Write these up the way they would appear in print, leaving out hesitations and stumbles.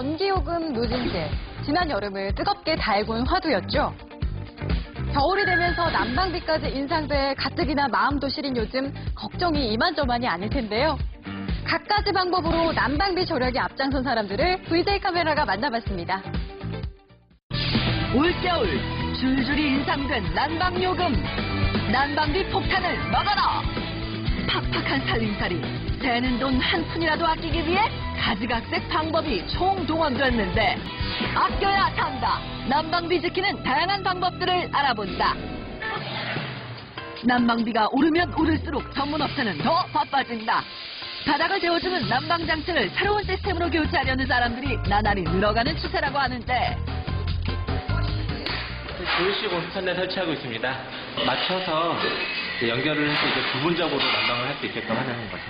전기요금 누진제, 지난 여름을 뜨겁게 달군 화두였죠. 겨울이 되면서 난방비까지 인상돼 가뜩이나 마음도 시린 요즘 걱정이 이만저만이 아닐 텐데요. 갖가지 방법으로 난방비 절약에 앞장선 사람들을 VJ 카메라가 만나봤습니다. 올겨울 줄줄이 인상된 난방요금. 난방비 폭탄을 막아라. 팍팍한 살림살이 새는 돈 한 푼이라도 아끼기 위해 가지각색 방법이 총동원됐는데 아껴야 산다. 난방비 지키는 다양한 방법들을 알아본다. 난방비가 오르면 오를수록 전문업체는 더 바빠진다. 바닥을 데워주는 난방장치를 새로운 시스템으로 교체하려는 사람들이 나날이 늘어가는 추세라고 하는데 조립식 온수판을 설치하고 있습니다. 맞춰서 연결을 해서 이제 부분적으로 난방을 할 수 있게끔 하는 거죠.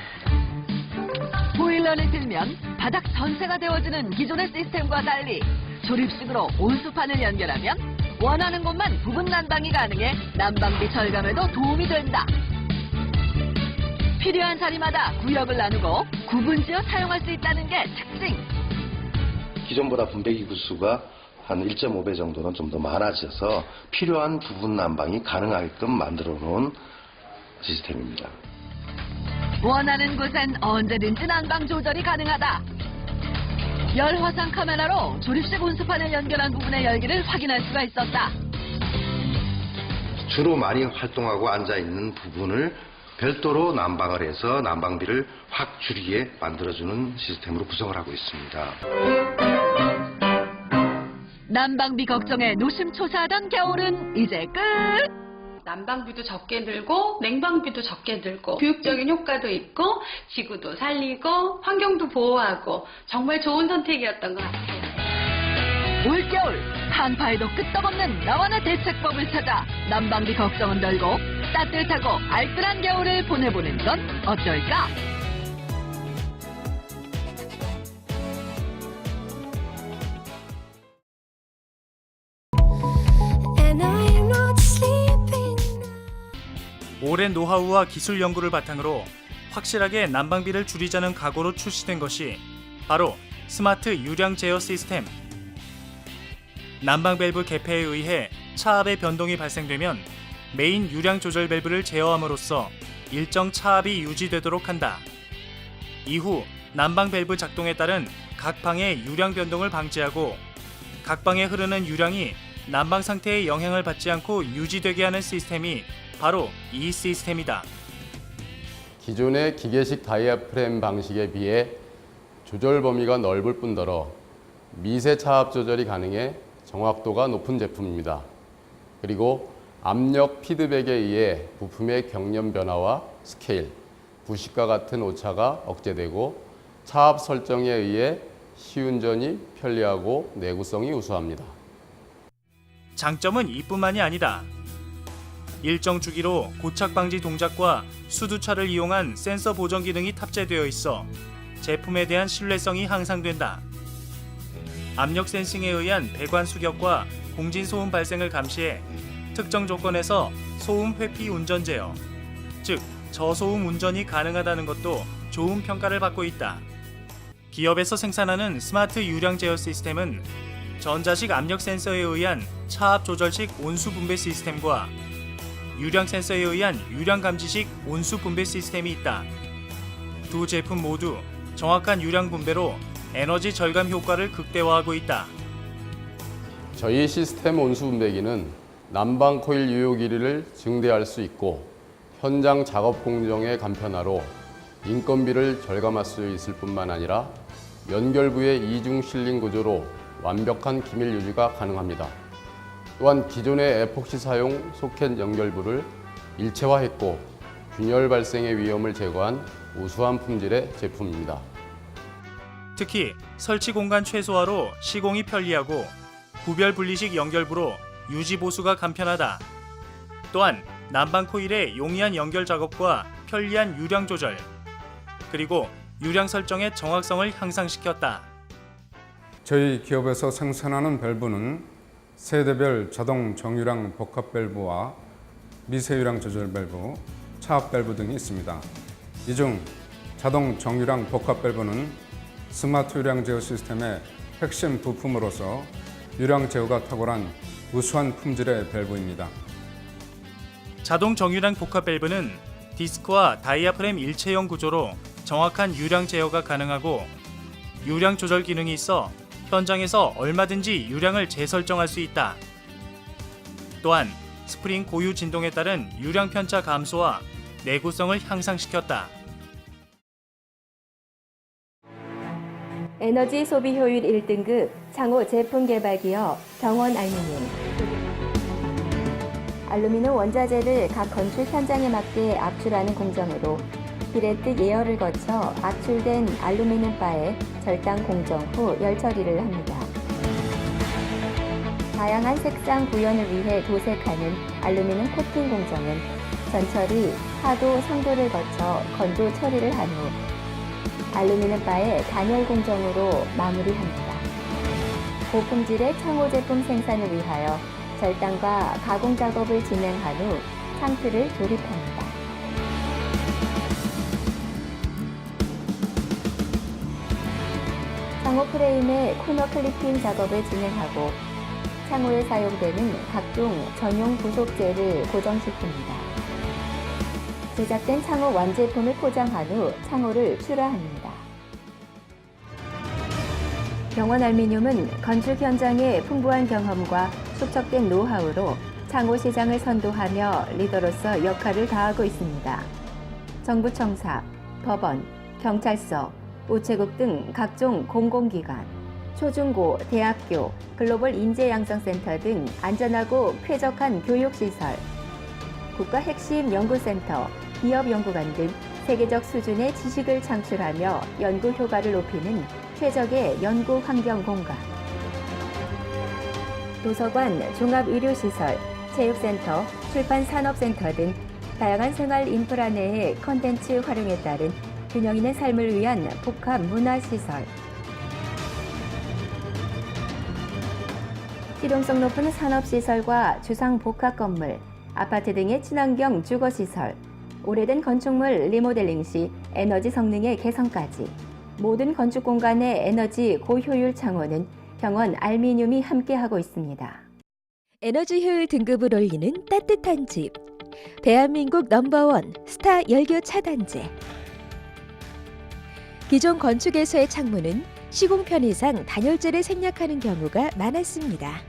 보일러를 들면 바닥 전체가 데워지는 기존의 시스템과 달리 조립식으로 온수판을 연결하면 원하는 곳만 부분 난방이 가능해 난방비 절감에도 도움이 된다. 필요한 자리마다 구역을 나누고 구분지어 사용할 수 있다는 게 특징. 기존보다 분배기 구수가 한 1.5배 정도는 좀 더 많아져서 필요한 부분 난방이 가능하게끔 만들어 놓은 시스템입니다. 원하는 곳엔 언제든지 난방 조절이 가능하다. 열 화상 카메라로 조립식 온수판을 연결한 부분의 열기를 확인할 수가 있었다. 주로 많이 활동하고 앉아있는 부분을 별도로 난방을 해서 난방비를 확 줄이게 만들어주는 시스템으로 구성을 하고 있습니다. 난방비 걱정에 노심초사하던 겨울은 이제 끝! 난방비도 적게 들고 냉방비도 적게 들고 교육적인 효과도 있고 지구도 살리고 환경도 보호하고 정말 좋은 선택이었던 것 같아요. 올겨울 한파에도 끄떡없는 나와 나 대책법을 찾아 난방비 걱정은 덜고 따뜻하고 알뜰한 겨울을 보내보는 건 어떨까? 오랜 노하우와 기술 연구를 바탕으로 확실하게 난방비를 줄이자는 각오로 출시된 것이 바로 스마트 유량 제어 시스템. 난방 밸브 개폐에 의해 차압의 변동이 발생되면 메인 유량 조절 밸브를 제어함으로써 일정 차압이 유지되도록 한다. 이후 난방 밸브 작동에 따른 각 방의 유량 변동을 방지하고 각 방에 흐르는 유량이 난방 상태에 영향을 받지 않고 유지되게 하는 시스템이 바로 이 시스템이다. 기존의 기계식 다이아프램 방식에 비해 조절 범위가 넓을 뿐더러 미세 차압 조절이 가능해 정확도가 높은 제품입니다. 그리고 압력 피드백에 의해 부품의 경련 변화와 스케일, 부식과 같은 오차가 억제되고 차압 설정에 의해 시운전이 편리하고 내구성이 우수합니다. 장점은 이뿐만이 아니다. 일정 주기로 고착 방지 동작과 수두차를 이용한 센서 보정 기능이 탑재되어 있어 제품에 대한 신뢰성이 향상된다. 압력 센싱에 의한 배관 수격과 공진 소음 발생을 감시해 특정 조건에서 소음 회피 운전 제어, 즉 저소음 운전이 가능하다는 것도 좋은 평가를 받고 있다. 기업에서 생산하는 스마트 유량 제어 시스템은 전자식 압력 센서에 의한 차압 조절식 온수 분배 시스템과 유량 센서에 의한 유량 감지식 온수 분배 시스템이 있다. 두 제품 모두 정확한 유량 분배로 에너지 절감 효과를 극대화하고 있다. 저희 시스템 온수 분배기는 난방 코일 유효 길이를 증대할 수 있고 현장 작업 공정의 간편화로 인건비를 절감할 수 있을 뿐만 아니라 연결부의 이중 실링 구조로 완벽한 기밀 유지가 가능합니다. 또한 기존의 에폭시 사용 소켓 연결부를 일체화했고 균열 발생의 위험을 제거한 우수한 품질의 제품입니다. 특히 설치 공간 최소화로 시공이 편리하고 구별 분리식 연결부로 유지 보수가 간편하다. 또한 난방 코일의 용이한 연결 작업과 편리한 유량 조절, 그리고 유량 설정의 정확성을 향상시켰다. 저희 기업에서 생산하는 밸브는 세대별 자동 정유량 복합 밸브와 미세유량 조절 밸브, 차압 밸브 등이 있습니다. 이 중 자동 정유량 복합 밸브는 스마트 유량 제어 시스템의 핵심 부품으로서 유량 제어가 탁월한 우수한 품질의 밸브입니다. 자동 정유량 복합 밸브는 디스크와 다이아프램 일체형 구조로 정확한 유량 제어가 가능하고 유량 조절 기능이 있어 현장에서 얼마든지 유량을 재설정할 수 있다. 또한 스프링 고유 진동에 따른 유량 편차 감소와 내구성을 향상시켰다. 에너지 소비 효율 1등급 창호 제품 개발 기업 경원 알루미늄. 알루미늄 원자재를 각 건축 현장에 맞게 압출하는 공정으로 비레트 예열을 거쳐 압출된 알루미늄 바에 절단 공정 후 열 처리를 합니다. 다양한 색상 구현을 위해 도색하는 알루미늄 코팅 공정은 전처리, 하도, 상도를 거쳐 건조 처리를 한 후 알루미늄 바의 단열 공정으로 마무리합니다. 고품질의 창호 제품 생산을 위하여 절단과 가공 작업을 진행한 후 창틀을 조립합니다. 창호 프레임의 코너 클리핑 작업을 진행하고 창호에 사용되는 각종 전용 부속재를 고정시킵니다. 제작된 창호 완제품을 포장한 후 창호를 출하합니다. 경원 알루미늄은 건축 현장의 풍부한 경험과 축적된 노하우로 창호 시장을 선도하며 리더로서 역할을 다하고 있습니다. 정부 청사, 법원, 경찰서, 우체국 등 각종 공공기관, 초중고, 대학교, 글로벌 인재양성센터 등 안전하고 쾌적한 교육시설, 국가 핵심 연구센터, 기업 연구관 등 세계적 수준의 지식을 창출하며 연구 효과를 높이는 최적의 연구 환경 공간, 도서관, 종합의료시설, 체육센터, 출판산업센터 등 다양한 생활 인프라 내의 콘텐츠 활용에 따른 균형 있는 삶을 위한 복합 문화시설, 실용성 높은 산업시설과 주상 복합 건물, 아파트 등의 친환경 주거시설, 오래된 건축물 리모델링 시 에너지 성능의 개선까지 모든 건축 공간의 에너지 고효율 창호는 경원 알루미늄이 함께하고 있습니다. 에너지 효율 등급을 올리는 따뜻한 집. 대한민국 넘버원 스타 열교 차단제. 기존 건축에서의 창문은 시공 편의상 단열재를 생략하는 경우가 많았습니다.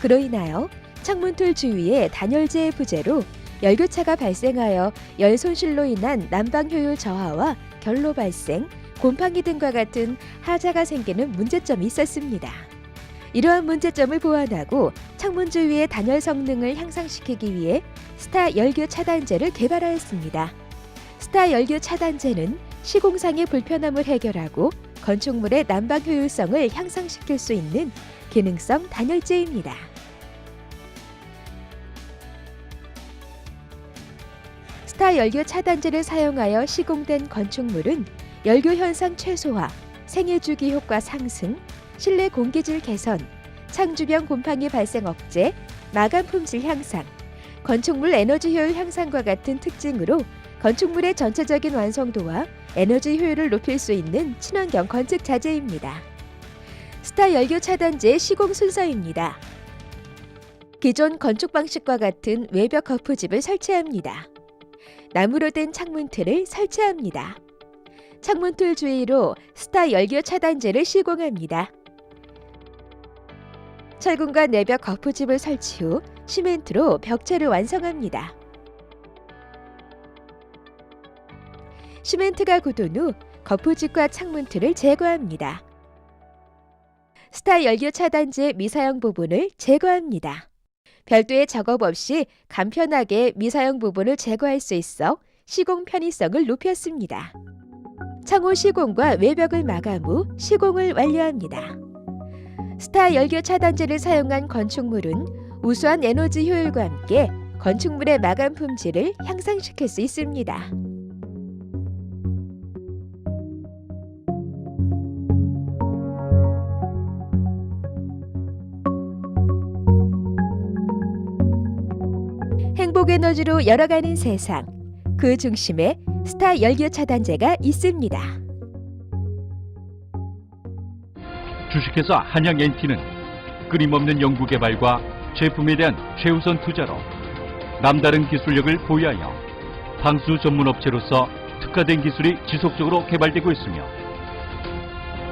그로 인하여 창문틀 주위에 단열재의 부재로 열교차가 발생하여 열 손실로 인한 난방 효율 저하와 결로 발생, 곰팡이 등과 같은 하자가 생기는 문제점이 있었습니다. 이러한 문제점을 보완하고 창문 주위의 단열 성능을 향상시키기 위해 스타 열교 차단제를 개발하였습니다. 스타 열교 차단제는 시공상의 불편함을 해결하고 건축물의 난방 효율성을 향상시킬 수 있는 기능성 단열재입니다. 스타 열교 차단제를 사용하여 시공된 건축물은 열교 현상 최소화, 생애 주기 효과 상승, 실내 공기질 개선, 창 주변 곰팡이 발생 억제, 마감 품질 향상, 건축물 에너지 효율 향상과 같은 특징으로 건축물의 전체적인 완성도와 에너지 효율을 높일 수 있는 친환경 건축 자재입니다. 스타 열교 차단제의 시공 순서입니다. 기존 건축 방식과 같은 외벽 거푸집을 설치합니다. 나무로 된 창문틀을 설치합니다. 창문틀 주위로 스타 열교 차단제를 시공합니다. 철근과 내벽 거푸집을 설치 후 시멘트로 벽체를 완성합니다. 시멘트가 굳은 후 거푸집과 창문틀을 제거합니다. 스타 열교 차단제 미사용 부분을 제거합니다. 별도의 작업 없이 간편하게 미사용 부분을 제거할 수 있어 시공 편의성을 높였습니다. 창호 시공과 외벽을 마감 후 시공을 완료합니다. 스타 열교 차단제를 사용한 건축물은 우수한 에너지 효율과 함께 건축물의 마감 품질을 향상시킬 수 있습니다. 행복 에너지로 열어가는 세상, 그 중심에 스타 열교 차단제가 있습니다. 주식회사 한양NT는 끊임없는 연구개발과 제품에 대한 최우선 투자로 남다른 기술력을 보유하여 방수 전문업체로서 특화된 기술이 지속적으로 개발되고 있으며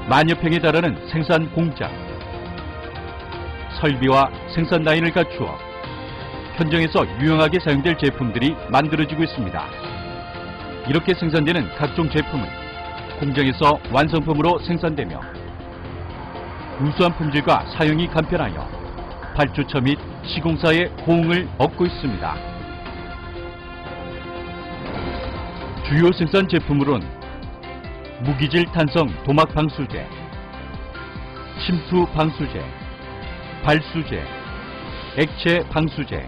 만여 평에 달하는 생산 공장, 설비와 생산 라인을 갖추어 현장에서 유용하게 사용될 제품들이 만들어지고 있습니다. 이렇게 생산되는 각종 제품은 공장에서 완성품으로 생산되며 우수한 품질과 사용이 간편하여 발주처 및 시공사의 호응을 얻고 있습니다. 주요 생산 제품으로는 무기질 탄성 도막 방수제, 침투 방수제, 발수제, 액체 방수제,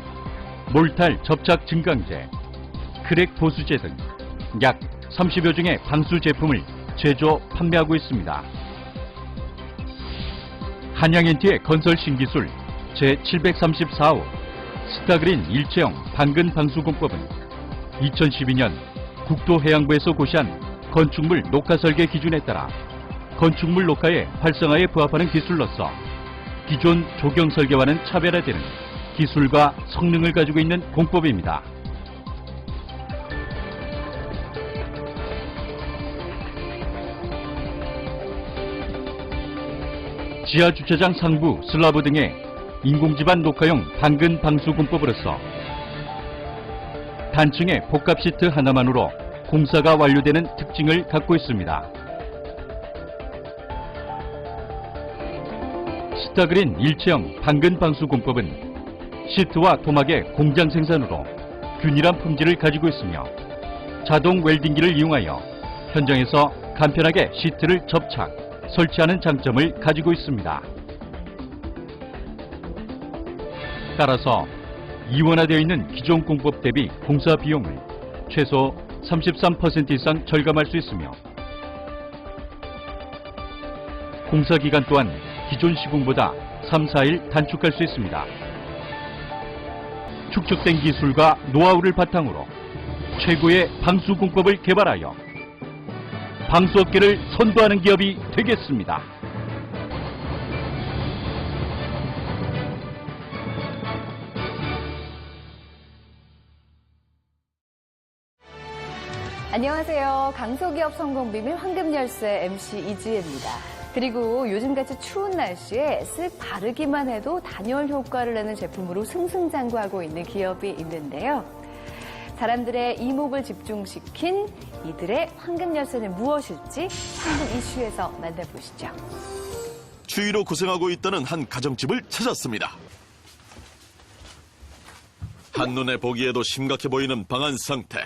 몰탈 접착 증강제, 크랙 보수제 등 약 30여 종의 방수 제품을 제조, 판매하고 있습니다. 한양NT의 건설 신기술 제734호 스타그린 일체형 방근 방수공법은 2012년 국토해양부에서 고시한 건축물 녹화 설계 기준에 따라 건축물 녹화의 활성화에 부합하는 기술로서 기존 조경 설계와는 차별화되는 기술과 성능을 가지고 있는 공법입니다. 지하주차장 상부 슬라브 등의 인공지반 녹화용 방근 방수 공법으로서 단층의 복합 시트 하나만으로 공사가 완료되는 특징을 갖고 있습니다. 스타그린 일체형 방근 방수 공법은 시트와 토막의 공장 생산으로 균일한 품질을 가지고 있으며 자동 웰딩기를 이용하여 현장에서 간편하게 시트를 접착, 설치하는 장점을 가지고 있습니다. 따라서 이원화되어 있는 기존 공법 대비 공사 비용을 최소 33% 이상 절감할 수 있으며 공사 기간 또한 기존 시공보다 3, 4일 단축할 수 있습니다. 축적된 기술과 노하우를 바탕으로 최고의 방수 공법을 개발하여 방수업계를 선도하는 기업이 되겠습니다. 안녕하세요. 강소기업 성공 비밀 황금열쇠 MC 이지혜입니다. 그리고 요즘같이 추운 날씨에 쓱 바르기만 해도 단열 효과를 내는 제품으로 승승장구하고 있는 기업이 있는데요. 사람들의 이목을 집중시킨 이들의 황금열쇠는 무엇일지 황금 이슈에서 만나보시죠. 추위로 고생하고 있다는 한 가정집을 찾았습니다. 한눈에 보기에도 심각해 보이는 방 안 상태.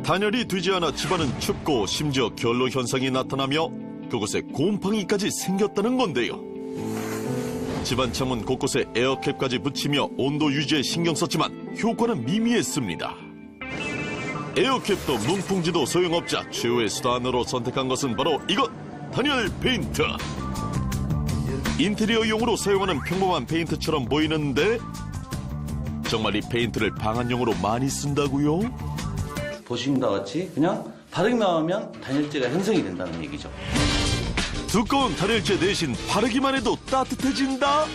단열이 되지 않아 집안은 춥고 심지어 결로 현상이 나타나며 그곳에 곰팡이까지 생겼다는 건데요. 집안 창문 곳곳에 에어캡까지 붙이며 온도 유지에 신경 썼지만 효과는 미미했습니다. 에어캡도 문풍지도 소용없자 최후의 수단으로 선택한 것은 바로 이것! 단열 페인트! 인테리어용으로 사용하는 평범한 페인트처럼 보이는데 정말 이 페인트를 방안용으로 많이 쓴다고요? 보시는 바와 같이 그냥 바르기만 하면 단열재가 형성이 된다는 얘기죠. 두꺼운 단열재 대신 바르기만 해도 따뜻해진다?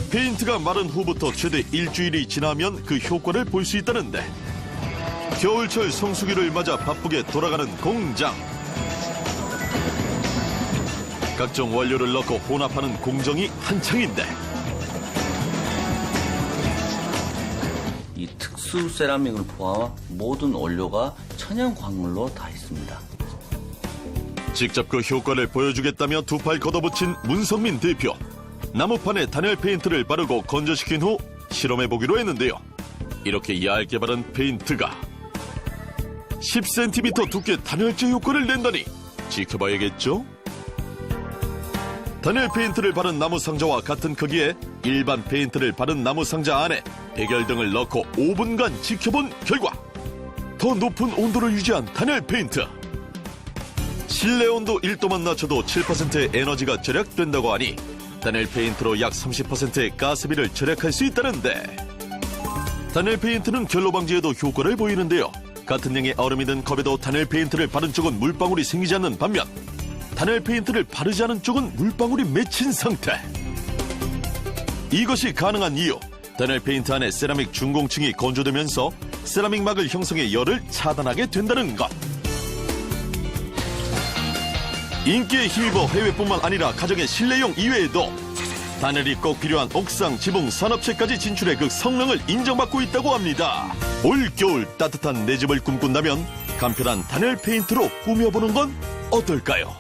페인트가 마른 후부터 최대 일주일이 지나면 그 효과를 볼 수 있다는데 겨울철 성수기를 맞아 바쁘게 돌아가는 공장. 각종 원료를 넣고 혼합하는 공정이 한창인데 이 특수 세라믹을 포함한 모든 원료가 천연 광물로 다 있습니다. 직접 그 효과를 보여주겠다며 두 팔 걷어붙인 문성민 대표. 나무판에 단열 페인트를 바르고 건조시킨 후 실험해보기로 했는데요. 이렇게 얇게 바른 페인트가 10cm 두께 단열재 효과를 낸다니 지켜봐야겠죠? 단열 페인트를 바른 나무 상자와 같은 크기에 일반 페인트를 바른 나무 상자 안에 백열등을 넣고 5분간 지켜본 결과 더 높은 온도를 유지한 단열 페인트. 실내 온도 1도만 낮춰도 7%의 에너지가 절약된다고 하니 단열 페인트로 약 30%의 가스비를 절약할 수 있다는데 단열 페인트는 결로 방지에도 효과를 보이는데요. 같은 양의 얼음이 든 컵에도 단열 페인트를 바른 쪽은 물방울이 생기지 않는 반면 단열 페인트를 바르지 않은 쪽은 물방울이 맺힌 상태. 이것이 가능한 이유, 단열 페인트 안에 세라믹 중공층이 건조되면서 세라믹 막을 형성해 열을 차단하게 된다는 것. 인기에 힘입어 해외뿐만 아니라 가정의 실내용 이외에도 단열이 꼭 필요한 옥상, 지붕, 산업체까지 진출해 그 성능을 인정받고 있다고 합니다. 올겨울 따뜻한 내 집을 꿈꾼다면 간편한 단열 페인트로 꾸며보는 건 어떨까요?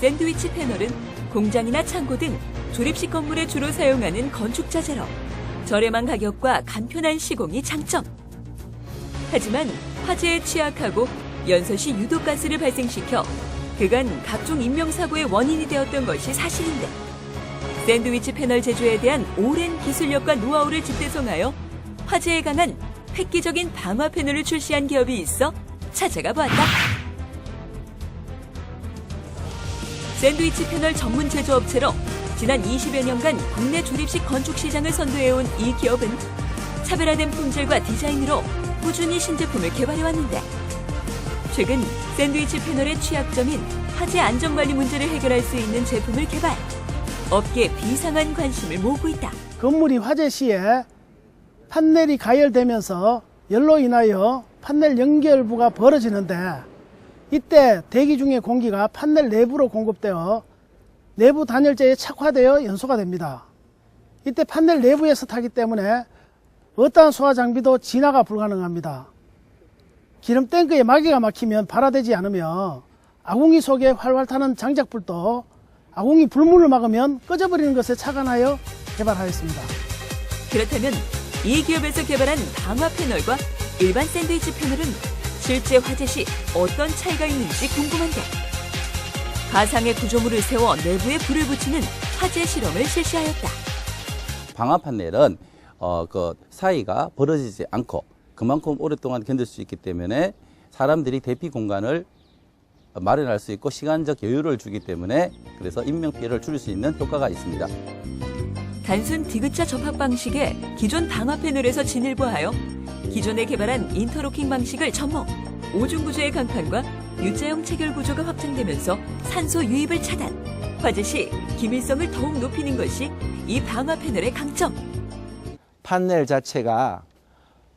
샌드위치 패널은 공장이나 창고 등 조립식 건물에 주로 사용하는 건축 자재로 저렴한 가격과 간편한 시공이 장점. 하지만 화재에 취약하고 연소시 유독가스를 발생시켜 그간 각종 인명사고의 원인이 되었던 것이 사실인데, 샌드위치 패널 제조에 대한 오랜 기술력과 노하우를 집대성하여 화재에 강한 획기적인 방화 패널을 출시한 기업이 있어 찾아가 보았다. 샌드위치 패널 전문 제조업체로 지난 20여 년간 국내 조립식 건축 시장을 선도해온 이 기업은 차별화된 품질과 디자인으로 꾸준히 신제품을 개발해왔는데, 최근 샌드위치 패널의 취약점인 화재 안전관리 문제를 해결할 수 있는 제품을 개발, 업계 비상한 관심을 모으고 있다. 건물이 화재 시에 판넬이 가열되면서 열로 인하여 판넬 연결부가 벌어지는데, 이때 대기 중의 공기가 판넬 내부로 공급되어 내부 단열재에 착화되어 연소가 됩니다. 이때 판넬 내부에서 타기 때문에 어떠한 소화 장비도 진화가 불가능합니다. 기름 탱크에 마개가 막히면 발화되지 않으며 아궁이 속에 활활 타는 장작불도 아궁이 불문을 막으면 꺼져버리는 것에 착안하여 개발하였습니다. 그렇다면 이 기업에서 개발한 방화 패널과 일반 샌드위치 패널은 실제 화재 시 어떤 차이가 있는지 궁금한데, 가상의 구조물을 세워 내부에 불을 붙이는 화재 실험을 실시하였다. 방화 판넬은 그 사이가 벌어지지 않고 그만큼 오랫동안 견딜 수 있기 때문에 사람들이 대피 공간을 마련할 수 있고 시간적 여유를 주기 때문에, 그래서 인명피해를 줄일 수 있는 효과가 있습니다. 단순 디귿자 접합 방식의 기존 방화 패널에서 진일보하여 기존에 개발한 인터로킹 방식을 접목, 오중 구조의 강판과 U자형 체결 구조가 확장되면서 산소 유입을 차단, 화재 시 기밀성을 더욱 높이는 것이 이 방화 패널의 강점. 판넬 자체가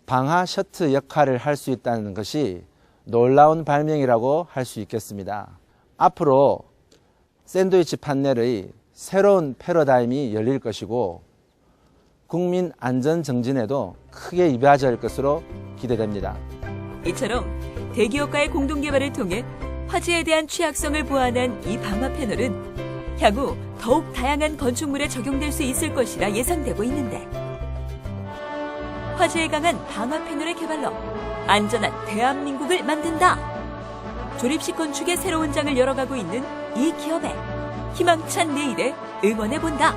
방화 셔트 역할을 할 수 있다는 것이 놀라운 발명이라고 할 수 있겠습니다. 앞으로 샌드위치 판넬의 새로운 패러다임이 열릴 것이고 국민 안전 정진에도 크게 이바지할 것으로 기대됩니다. 이처럼 대기업과의 공동 개발을 통해 화재에 대한 취약성을 보완한 이 방화 패널은 향후 더욱 다양한 건축물에 적용될 수 있을 것이라 예상되고 있는데, 화재에 강한 방화 패널의 개발로 안전한 대한민국을 만든다. 조립식 건축의 새로운 장을 열어가고 있는 이 기업에 희망찬 내일에 응원해본다.